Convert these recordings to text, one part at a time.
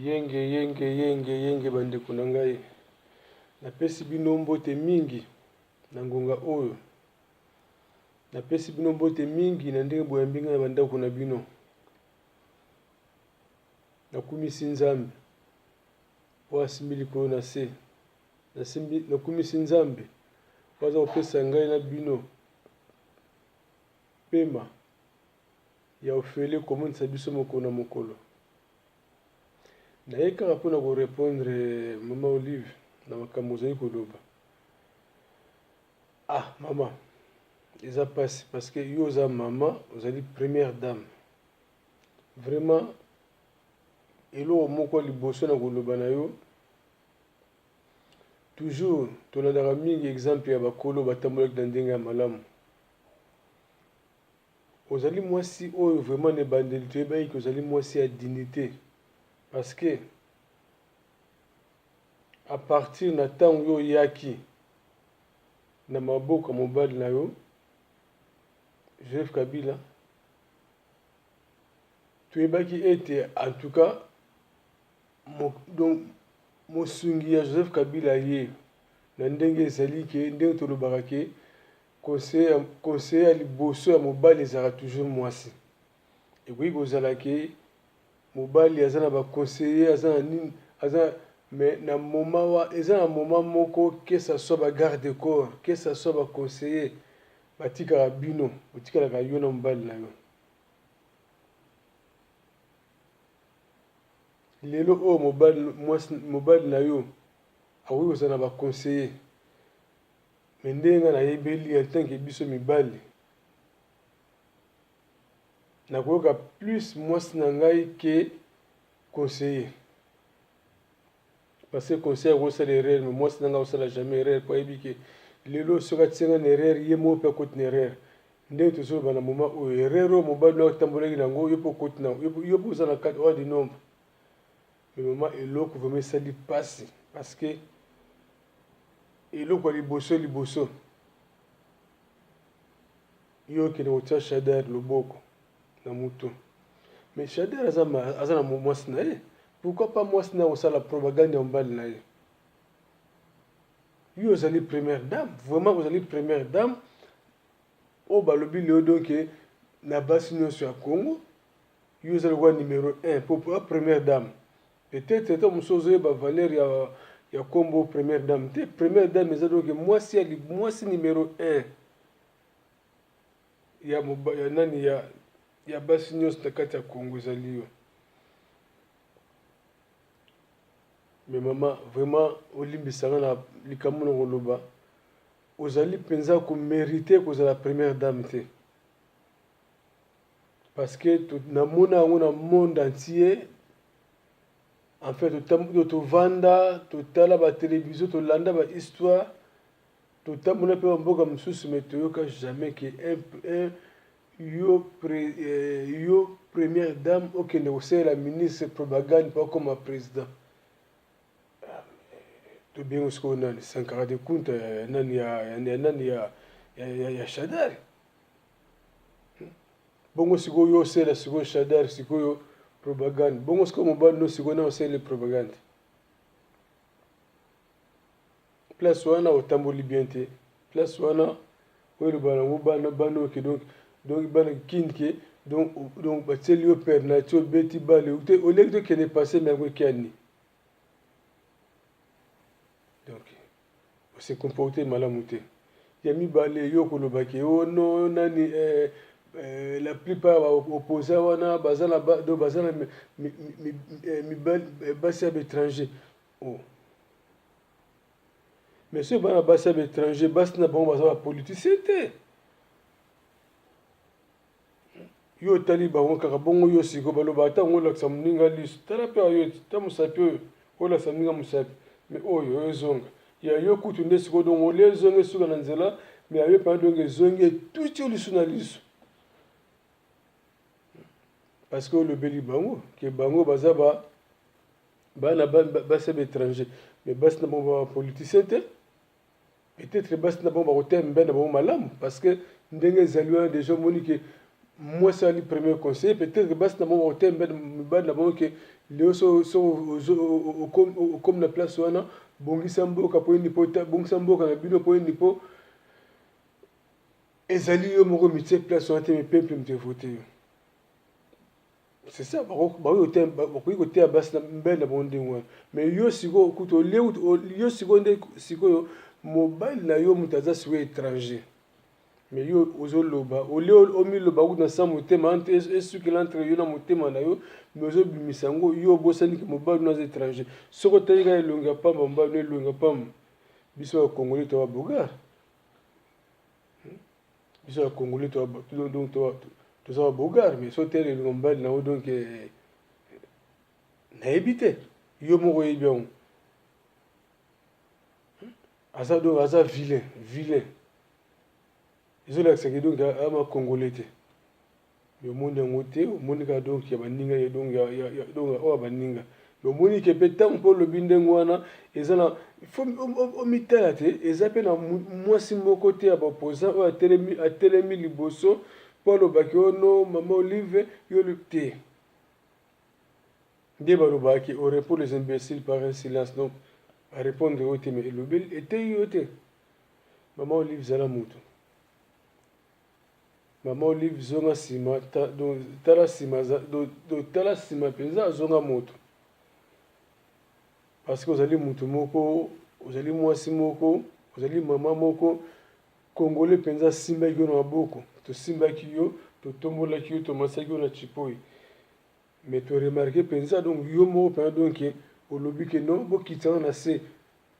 Yenge bandeko na ngai. Napesi bino mbote mingi na ngonga oyo. Napesi bino mbote mingi na ndenge boyambinga na bandako na bino. Nakumisi Nzambe po asimbi likolo na se. Nakumisi Nzambe po aza kopesa ngai na bino pema ya ofele komonisa biso mokolo na mokolo. Naye kaka mpona korepondre mama Olive na makambo ozali koloba. Mama, eza pasi parce que yo oza mama, ozali première dame. Vraiment, eloko moko liboso na koloba na yo. Toujours, tolandaka mingi exemple ya bakolo batambolaki na ndenge ya malamu. Ozali mwasi oyo vraiment ne bandeli toyebaki ke ozali mwasi ya dignité. Parce que, à partir na ntango yo yaki na maboko ya mobali na yo, Joseph Kabila, toyebaki ete en tout cas, donc mosungi ya Joseph Kabila ye na ndenge ezali ke ndenge tolobaka ke conseiller ya liboso ya mobali ezalaka toujours mwasi. Ekoki kozala ke mobali aza na baconseiller aza na nini mais na moment eza na moment moko que ça soit ba garde corps que ça soit ba conseiller batikaka bino otikalaka yo na mobali na yo. Lelo oyo mobali na yo akoki kozala na baconseiller mais ndenge nayebeli en tant que biso mibali nakoyoka plus mwasi na ngai ke conseiller. Parce que conseiller akosala erreur mais mwasi na ngai akosala jamais erreur po ayebi ke lelo soki atianga na erreur ye moko mpe akoti na erreur. Ndenge tozoloba na moment oyo erreur oyo mobali oyo atambolaki nango yo mpe okoti na yo mpe oza na kati oyo du nombre. Mais moment eloko vraiment esali pasi parce que eloko ya liboso yo okende kotia Shadar loboko na mutu. Mais Shadar aza na mwasi na ye. Pourquoi pas mwasi na kosala propagande ya mobali na ye? Yo ozali première dame. Vraiment ozali première dame. Oyo balobi leo donc na basi nyonso ya Congo. Yo ozali kwa numéro 1 pour première dame. Peut-être ete mosusu ozoyeba valeur ya kombo première dame. Te première dame eza donc mwasi numéro 1 ya basi nyonso na kati ya Congo ezali yo. Mais maman, vraiment, olimbisanga na likambo na koloba, ozali penza ko mériter kozala la première dame te. Parce que namona yango na monde entier, en fait, tovanda, totala ba télévision, tolanda ba histoire, totamona pe mboka mosusu mais toyoka jamais que yo première dame okende kosalela ministre propagande pas comme président. To bien usko nani Sankara de Kunta nani ya Shadar. Bongo siko yo sela siko Shadar siko yo propagande. Bongo siko mobali no siko na osela propagande. Place wana otamboli bien te. Place wana oyo bana bano ke donc bana kinke donc batseli yo père na tio beti bale au lieu de que ne passer mais ko kiani. Donc, on s'est comporté malamouté. Il y a mis balé, yo kolobaki, oh non, nani, la plupart opposés wana, bazana, mi basi étranger. Oh. Mais ce bana basi étranger, basi na bon bazana politicien te. Yo tali bango kaka bongo yo siko baloba ata ngo laksa muninga lisu. Tala pe yo tamusapi yo laksa muninga musapi. Mais oyo ezonga ya yo kutu nde siko dongo le zonga suka na nzela mais ayo pa dongo zonga tout yo lisu na lisu parce que le beli bango ke bango bazaba bana basa étranger mais bas na bon politicien te peut-être bas na bon ba hotel mbena bon malamu parce que ndenge ezali déjà moni ke moi c'est le premier conseil peut-être que basi na bango otembe mibali na bango ke leo comme na place wana bongisa mboka po yini po bongisa mboka na bino po yini po ezali yo moko mitie place wana te me peuple mte vote yo c'est ça bakoki koteya basi na mbele na bango ndenge wana mais yo sikoyo kuta yo sikoyo nde sikoyo mobali na yo moto aza sikoyo étranger mais yo ozoloba olio omiloba kuta na sa motema esukela entre yo na motema na yo mais ozobimisa yango yo obosani ke mobali no aza étranger soki otali kaka elongi ya pamba mobali no elongi ya pamba biso ya congolais toba bogare biso ya congolais donc toza babogare mais so tele elongi mobali na yo donc nayebi te yo moko oyebi yango aza vilain ezolakisaki donc ama congolais te omoni yango te omoni kaka donc ya baninga ye donc oyo ya baninga omoni ke mpe ntango mpo olobi ndenge wana eza na omitala te eza mpe na mwasi moko te ya baopposant oyo atelemi liboso mpo alobaki oyo no mama olive yo te nde balobaki on répond les imbéciles par un silence donc arépondre oyo te mais elobi eteyi yo te mama olive zala moto mama olive zonga nsima tala nsima mpenza azonga moto parce que ozali moto moko ozali mwasi moko ozali mama moko congolais mpenza asimbaki yo na maboko tosimbaki yo totombolaki yo tomasaki yo na chipoi mais toremarke mpenza donc yo moko mpenza donc olobi ke non bokitana na se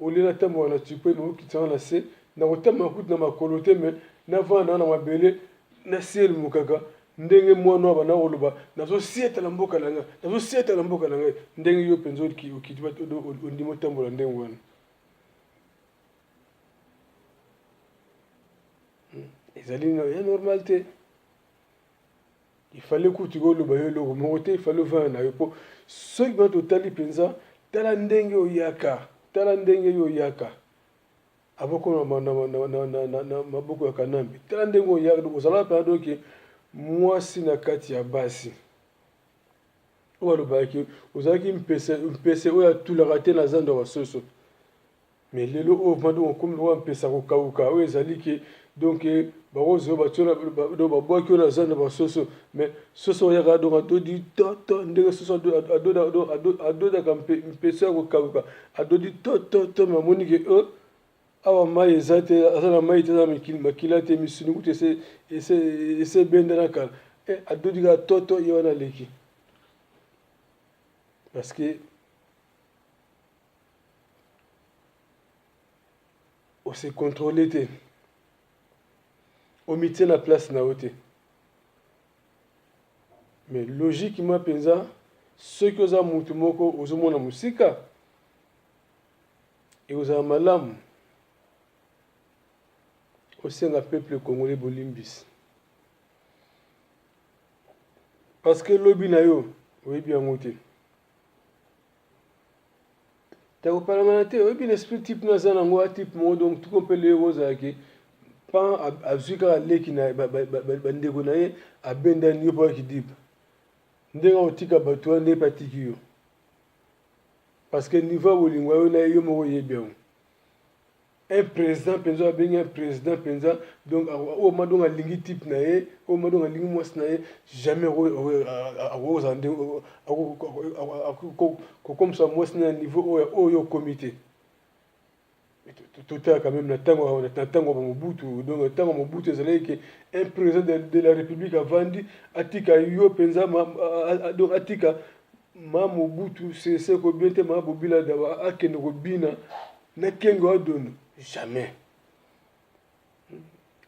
olela tamboka na chipoi me bokitana na se na kotamboka kutu na makolo te me navanda na mabele nasieli mokaka ndenge mwana wa bana koloba nazosietala mboka na ngai nazosietala mboka na ngai ndenge yo mpenza okiti ondima otambola ndenge wana ezali ya normal te ifale kutu koloba yo eloko moko te ifale ovanda na yo mpo soki bana totali mpenza tala ndenge oyaka aboko na maboko ya kanambi tala ndenge oyaka ozala mpenza doke mwasi na kati ya basi oyo balobaki ozalaki mpese oyo atulaka te na zando ya basoso mais lelo oyo vanda okomi lokola mpesa kokauka oyo ezali ke donc bakozwa babwaki oyo na zando ya basoso mais soso oyaka donc adodi toto ndenge soso adodaka mpesa ya kokauka adodi toto mamoni ke awa mai eza te aza na mai te aza makila te misuni kutu esebenda na kala adodi kaka toto ye wana leki parce que ose contrôle te omitie na place na yo te mais logiquement mpenza soki oza motu moko ozomona mosika e ozala malamu osenga peuple congolais bolimbisi parce que lobi na yo oyebi yango te takopalangana te oyebi na esprit type naza nango atype moko donc tuko mpe leyoko ozalaki pan azwi kaka leki na bandeko na ye abendani yo mpo akidiba ndenge otika bato wana nde mpe atiki yo parce que niveau ya bolingo ya yo na ye yo moko oyebi yango un président mpenza abengi un président mpenza donc oyo ma donc alingi type na ye oyo ma donc alingi mwasi na ye jamais akozala nde kokomisa mwasi na niveau oyo okomi te totalaka même na ntango ya bamobutu donc ntango ya mobutu ezalaki ke un président de la république avandi atika yo mpenza donc atika ma mobutu sese kobien te ma bobila akende kobina na kenge adono jamais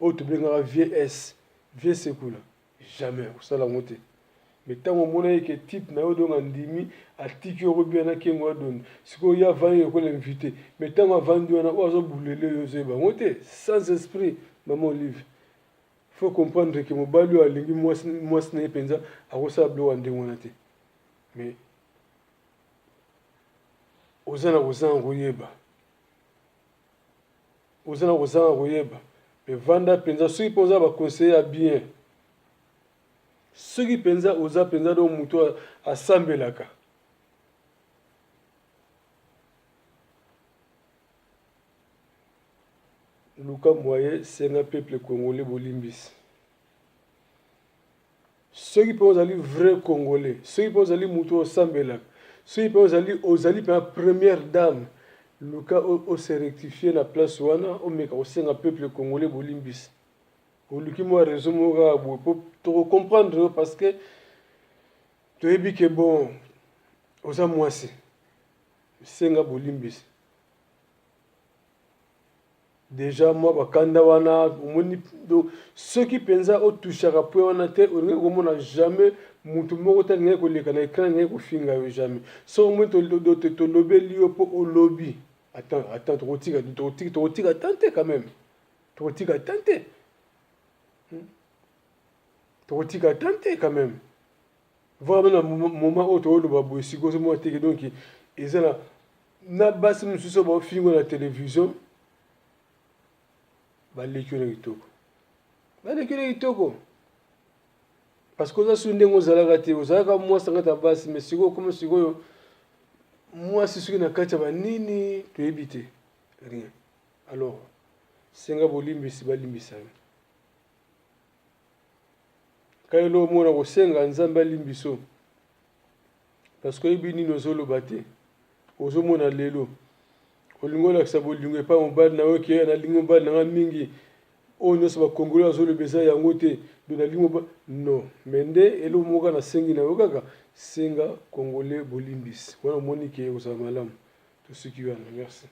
oyo tobengaka vie sekula jamais kosala yango te mais ntango omonaki ke type na yo donc andimi atiki yo kobia na kengo adono sikoyo ye avandi lokola invité mais ntango avandi wana oyo azobulele yo ozoyeba yango te sans esprit mama olive faut comprendre ke mobali oyo alingi mwasi na ye mpenza akosala biloko ya ndenge wana te mais oza na kozanga koyeba mais vanda mpenza soki mpo oza baconseiller ya bien soki penza oza penza do moto asambelaka luka moye senga peuple congolais bolimbisi soki mpe ozali vrai congolais soki mpe ozali moto osambelaka soki mpe ozali mpe première dame luka ose rectifie na place wana omeka kosenga peuple congolais bolimbisi oluki mwa raison moko kaka boye mpo tokocomprendre parce que toyebi ke bon oza mwasi senga bolimbisi déjà mwa bakanda wana omoni soki mpenza otushaka pwe wana te olingi komona jamais mutu moko te alingi koleka na ekran alingi kofinga yo jamais so omoni tolobeli yo mpo olobi attends tokotika tante quand même tokotika tante tokotika tante quand même vraiment na moment oyo tooloba boye sikoyo ozomona teke donc eza na basi mosusu baofingo na télévision baleki na kitoko parce que oza su ndenge ozalaka te ozalaka mwasi ngata basi mais sikoyo okoma sikoyo mwasi soki na kati ya banini toyebi te rien alors senga bolimbisi balimbisa yo kayelo omona kosenga nzambe alimbiso parce que oyebi nini ozoloba te ozomona lelo olingo olakisa bolingo epa mobali na yo ke nalingi mobali nanga mingi oyo nyonso bakongolais azoloba eza yango te do nalingi mobali non mais nde elo moko nasengi na yo kaka senga congolais bolimbisi wana omoni ke kozala malamu tosuki wana merci